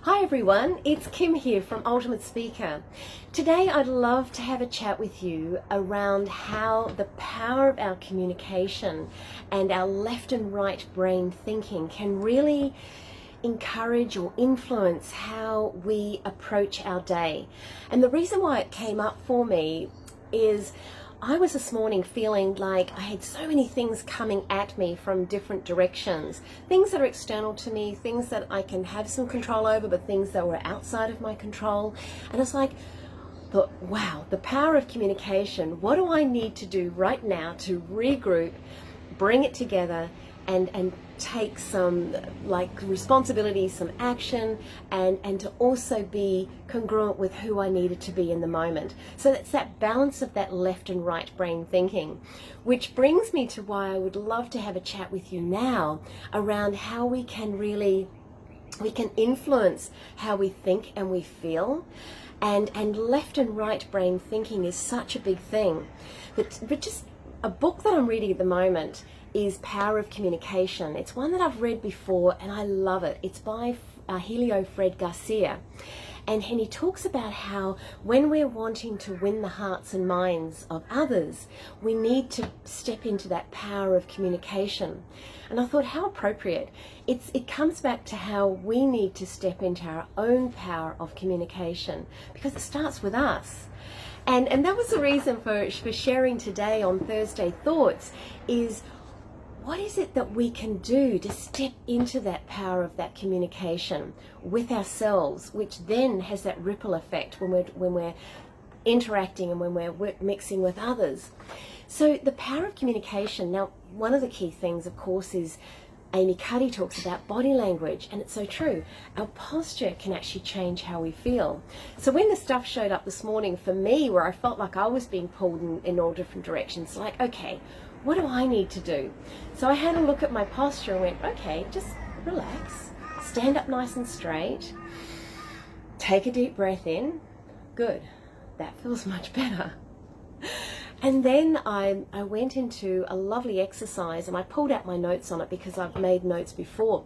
Hi everyone, it's Kim here from Ultimate Speaker. Today I'd love to have a chat with you around how the power of our communication and our left and right brain thinking can really encourage or influence how we approach our day. And the reason why it came up for me is I was this morning feeling like I had so many things coming at me from different directions. Things that are external to me, things that I can have some control over, but things that were outside of my control. And it's like, thought, wow, the power of communication. What do I need to do right now to regroup, bring it together, and take some responsibility, some action, and to also be congruent with who I needed to be in the moment. So that's that balance of that left and right brain thinking, which brings me to why I would love to have a chat with you now around how we can influence how we think and we feel. And left and right brain thinking is such a big thing. But just a book that I'm reading at the moment is Power of Communication. It's one that I've read before and I love it. It's by Helio Fred Garcia. And he talks about how when we're wanting to win the hearts and minds of others, we need to step into that power of communication. And I thought, how appropriate. It comes back to how we need to step into our own power of communication, because it starts with us. And that was the reason for sharing today on Thursday Thoughts is, what is it that we can do to step into that power of that communication with ourselves, which then has that ripple effect when we're interacting and when we're mixing with others? So the power of communication, now one of the key things of course is Amy Cuddy talks about body language, and it's so true. Our posture can actually change how we feel. So when the stuff showed up this morning for me where I felt like I was being pulled in all different directions, like, okay, what do I need to do? So I had a look at my posture and went, okay, just relax, stand up nice and straight, take a deep breath in. Good, that feels much better. And then I went into a lovely exercise and I pulled out my notes on it because I've made notes before.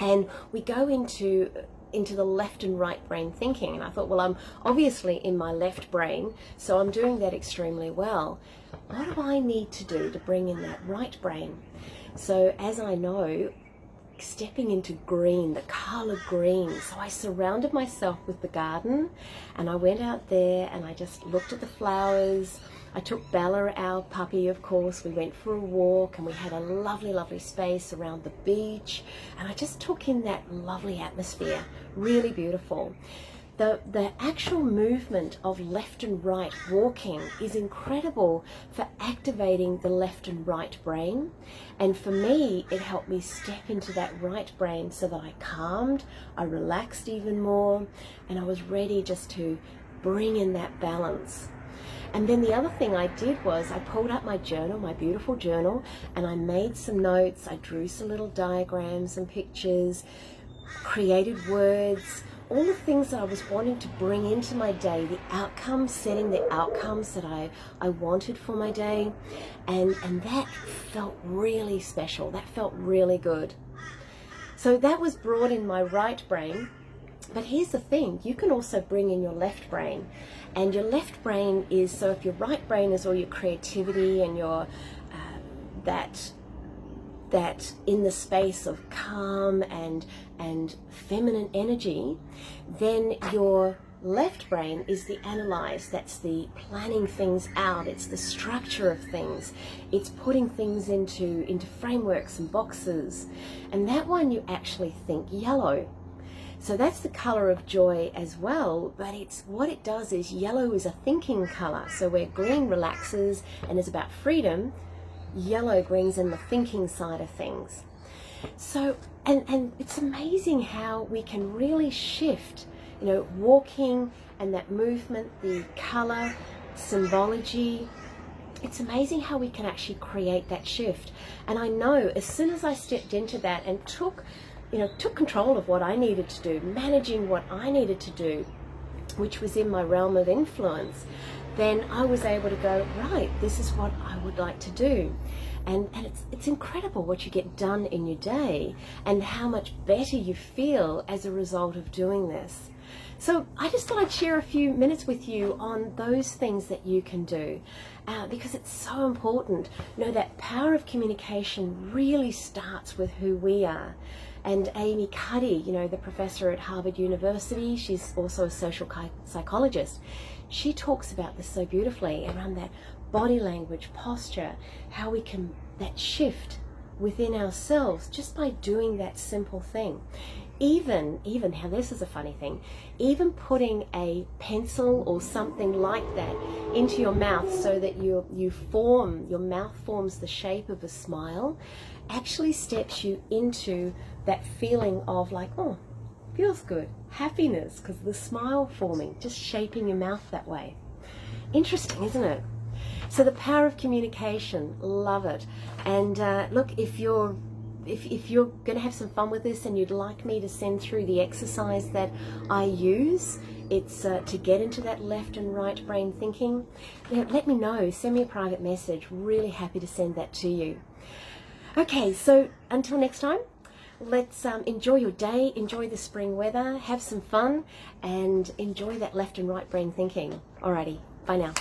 And we go into the left and right brain thinking. And I thought, well, I'm obviously in my left brain, so I'm doing that extremely well. What do I need to do to bring in that right brain? So as I know, stepping into green, the color green. So I surrounded myself with the garden and I went out there and I just looked at the flowers. I took Bella, our puppy, of course. We went for a walk and we had a lovely, lovely space around the beach. And I just took in that lovely atmosphere, really beautiful. The actual movement of left and right walking is incredible for activating the left and right brain. And for me, it helped me step into that right brain so that I calmed, I relaxed even more, and I was ready just to bring in that balance. And then the other thing I did was I pulled up my journal, my beautiful journal, and I made some notes. I drew some little diagrams and pictures, created words, all the things that I was wanting to bring into my day, the outcomes, setting the outcomes that I wanted for my day. And that felt really special. That felt really good. So that was brought in my right brain. But here's the thing, you can also bring in your left brain. And your left brain is, so if your right brain is all your creativity and your that in the space of calm and feminine energy, then your left brain is the analyze, that's the planning things out, it's the structure of things, it's putting things into frameworks and boxes. And that one you actually think yellow. So that's the color of joy as well, but it's what it does is yellow is a thinking color. So where green relaxes and is about freedom, yellow brings in the thinking side of things. So, and it's amazing how we can really shift, walking and that movement, the color, symbology. It's amazing how we can actually create that shift. And I know as soon as I stepped into that and took control of what I needed to do, managing what I needed to do, which was in my realm of influence, then I was able to go, right, this is what I would like to do. And it's incredible what you get done in your day and how much better you feel as a result of doing this. So I just thought I'd share a few minutes with you on those things that you can do, because it's so important. You know, that power of communication really starts with who we are. And Amy Cuddy, you know, the professor at Harvard University, she's also a social psychologist. She talks about this so beautifully around that body language, posture, how we can, that shift within ourselves just by doing that simple thing. Even how, this is a funny thing, even putting a pencil or something like that into your mouth so that your mouth forms the shape of a smile, actually steps you into that feeling of like, oh, feels good, happiness, because the smile forming, just shaping your mouth that way. Interesting, isn't it? So the power of communication, love it. And look, if you're going to have some fun with this and you'd like me to send through the exercise that I use, it's to get into that left and right brain thinking, let me know, send me a private message. Really happy to send that to you. Okay, so until next time, let's enjoy your day, enjoy the spring weather, have some fun, and enjoy that left and right brain thinking. Alrighty, bye now.